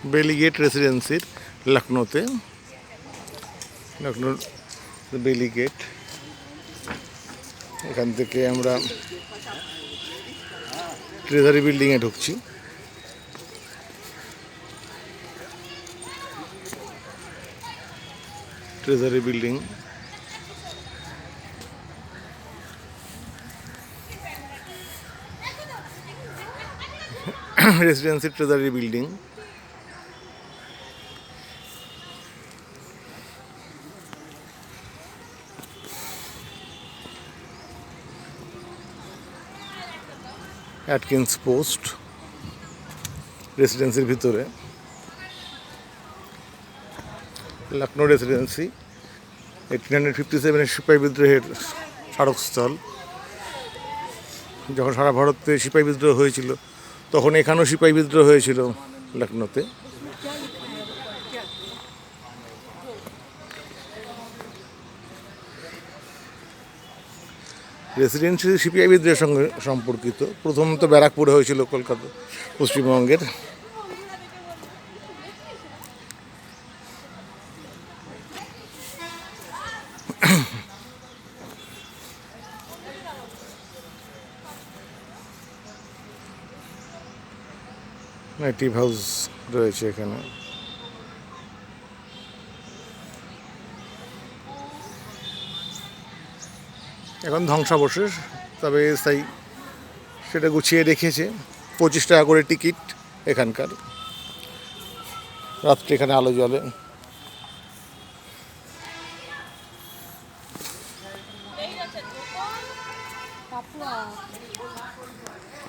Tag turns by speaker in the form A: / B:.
A: বেলি গেট রেসিডেন্সির লখনৌতে, লখনৌর বেলি গেট। এখান থেকে আমরা ট্রেজারি বিল্ডিংয়ে ঢুকছি। Treasury building, residency treasury building. Atkins post রেসিডেন্সির ভিতরে। লখনৌ রেসিডেন্সি 1857 সিপাহী বিদ্রোহের স্মারকস্থল। যখন সারা ভারতে সিপাহী বিদ্রোহ হয়েছিল তখন এখানেও সিপাহী বিদ্রোহ হয়েছিল লখনৌতে। রেসিডেন্সি সিপাহী বিদ্রোহের সঙ্গে সম্পর্কিত। প্রথমত ব্যারাকপুরে হয়েছিল কলকাতা, পশ্চিমবঙ্গের। নেটিভ হাউস রয়েছে এখানে। এখন ধ্বংসাবশেষ, তবে এসআই সেটা গুছিয়ে রেখেছে। 25 টাকা করে টিকিট এখানকার। রাত্রে এখানে আলো জ্বলে।